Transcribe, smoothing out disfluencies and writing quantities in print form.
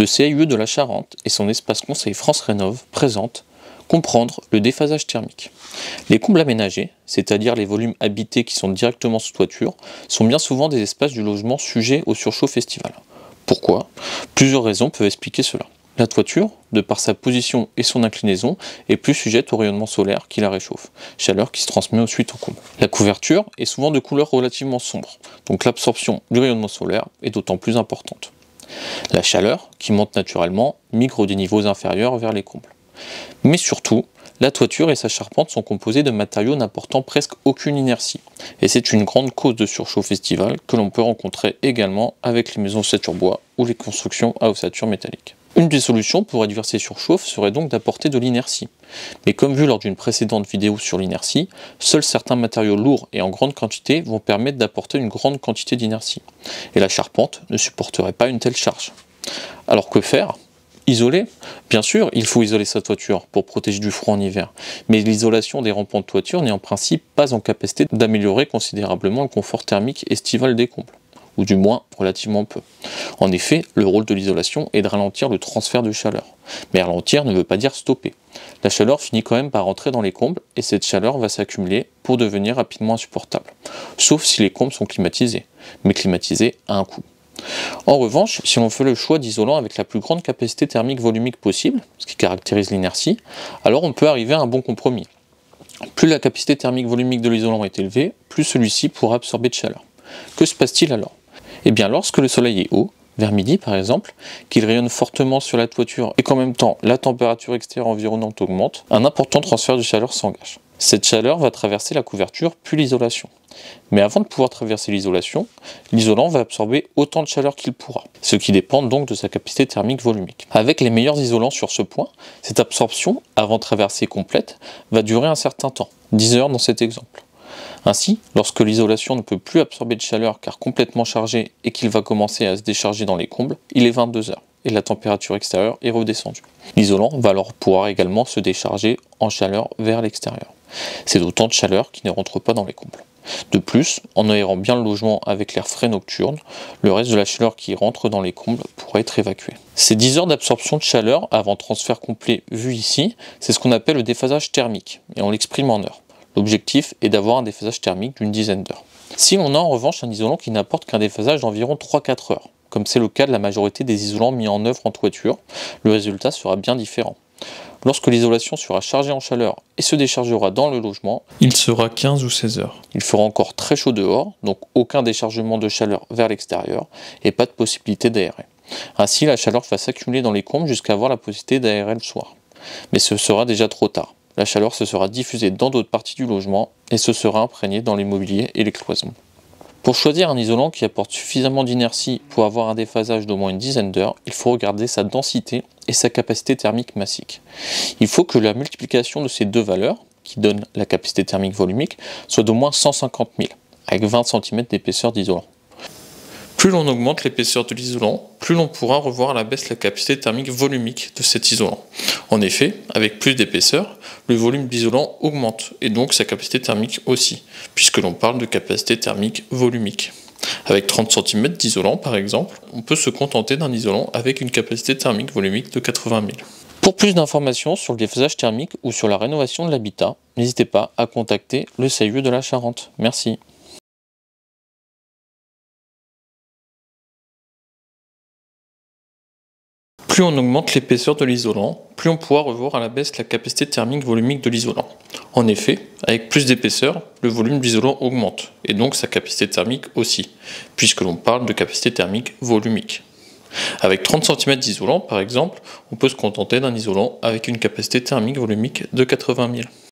Le CIUE de la Charente et son espace conseil France Rénov présentent comprendre le déphasage thermique. Les combles aménagés, c'est-à-dire les volumes habités qui sont directement sous toiture, sont bien souvent des espaces du logement sujets au surchauffe estival. Pourquoi? Plusieurs raisons peuvent expliquer cela. La toiture, de par sa position et son inclinaison, est plus sujette au rayonnement solaire qui la réchauffe, chaleur qui se transmet ensuite au comble. La couverture est souvent de couleur relativement sombre, donc l'absorption du rayonnement solaire est d'autant plus importante. La chaleur, qui monte naturellement, migre des niveaux inférieurs vers les combles. Mais surtout, la toiture et sa charpente sont composées de matériaux n'apportant presque aucune inertie, et c'est une grande cause de surchauffe estivale que l'on peut rencontrer également avec les maisons ossature bois ou les constructions à ossature métallique. Une des solutions pour réduire ces surchauffes serait donc d'apporter de l'inertie. Mais comme vu lors d'une précédente vidéo sur l'inertie, seuls certains matériaux lourds et en grande quantité vont permettre d'apporter une grande quantité d'inertie. Et la charpente ne supporterait pas une telle charge. Alors que faire? Isoler? Bien sûr, il faut isoler sa toiture pour protéger du froid en hiver, mais l'isolation des rampants de toiture n'est en principe pas en capacité d'améliorer considérablement le confort thermique estival des combles, ou du moins relativement peu. En effet, le rôle de l'isolation est de ralentir le transfert de chaleur. Mais ralentir ne veut pas dire stopper. La chaleur finit quand même par rentrer dans les combles et cette chaleur va s'accumuler pour devenir rapidement insupportable. Sauf si les combles sont climatisés, mais climatisés à un coût. En revanche, si l'on fait le choix d'isolant avec la plus grande capacité thermique volumique possible, ce qui caractérise l'inertie, alors on peut arriver à un bon compromis. Plus la capacité thermique volumique de l'isolant est élevée, plus celui-ci pourra absorber de chaleur. Que se passe-t-il alors? Eh bien, lorsque le soleil est haut, vers midi par exemple, qu'il rayonne fortement sur la toiture et qu'en même temps la température extérieure environnante augmente, un important transfert de chaleur s'engage. Cette chaleur va traverser la couverture puis l'isolation. Mais avant de pouvoir traverser l'isolation, l'isolant va absorber autant de chaleur qu'il pourra, ce qui dépend donc de sa capacité thermique volumique. Avec les meilleurs isolants sur ce point, cette absorption, avant traversée complète, va durer un certain temps, 10 heures dans cet exemple. Ainsi, lorsque l'isolation ne peut plus absorber de chaleur car complètement chargé et qu'il va commencer à se décharger dans les combles, il est 22 heures et la température extérieure est redescendue. L'isolant va alors pouvoir également se décharger en chaleur vers l'extérieur. C'est autant de chaleur qui ne rentre pas dans les combles. De plus, en aérant bien le logement avec l'air frais nocturne, le reste de la chaleur qui rentre dans les combles pourra être évacué. Ces 10 heures d'absorption de chaleur avant transfert complet vu ici, c'est ce qu'on appelle le déphasage thermique et on l'exprime en heures. L'objectif est d'avoir un déphasage thermique d'une dizaine d'heures. Si on a en revanche un isolant qui n'apporte qu'un déphasage d'environ 3-4 heures, comme c'est le cas de la majorité des isolants mis en œuvre en toiture, le résultat sera bien différent. Lorsque l'isolation sera chargée en chaleur et se déchargera dans le logement, il sera 15 ou 16 heures. Il fera encore très chaud dehors, donc aucun déchargement de chaleur vers l'extérieur et pas de possibilité d'aérer. Ainsi, la chaleur va s'accumuler dans les combles jusqu'à avoir la possibilité d'aérer le soir. Mais ce sera déjà trop tard. La chaleur se sera diffusée dans d'autres parties du logement et se sera imprégnée dans les mobiliers et les cloisons. Pour choisir un isolant qui apporte suffisamment d'inertie pour avoir un déphasage d'au moins une dizaine d'heures, il faut regarder sa densité et sa capacité thermique massique. Il faut que la multiplication de ces deux valeurs, qui donnent la capacité thermique volumique, soit d'au moins 150 000, avec 20 cm d'épaisseur d'isolant. Plus l'on augmente l'épaisseur de l'isolant, plus l'on pourra revoir à la baisse la capacité thermique volumique de cet isolant. En effet, avec plus d'épaisseur, le volume d'isolant augmente, et donc sa capacité thermique aussi, puisque l'on parle de capacité thermique volumique. Avec 30 cm d'isolant par exemple, on peut se contenter d'un isolant avec une capacité thermique volumique de 80 000. Pour plus d'informations sur le déphasage thermique ou sur la rénovation de l'habitat, n'hésitez pas à contacter le CIUE de la Charente. Merci. Plus on augmente l'épaisseur de l'isolant, plus on pourra revoir à la baisse la capacité thermique volumique de l'isolant. En effet, avec plus d'épaisseur, le volume de l'isolant augmente, et donc sa capacité thermique aussi, puisque l'on parle de capacité thermique volumique. Avec 30 cm d'isolant, par exemple, on peut se contenter d'un isolant avec une capacité thermique volumique de 80 000.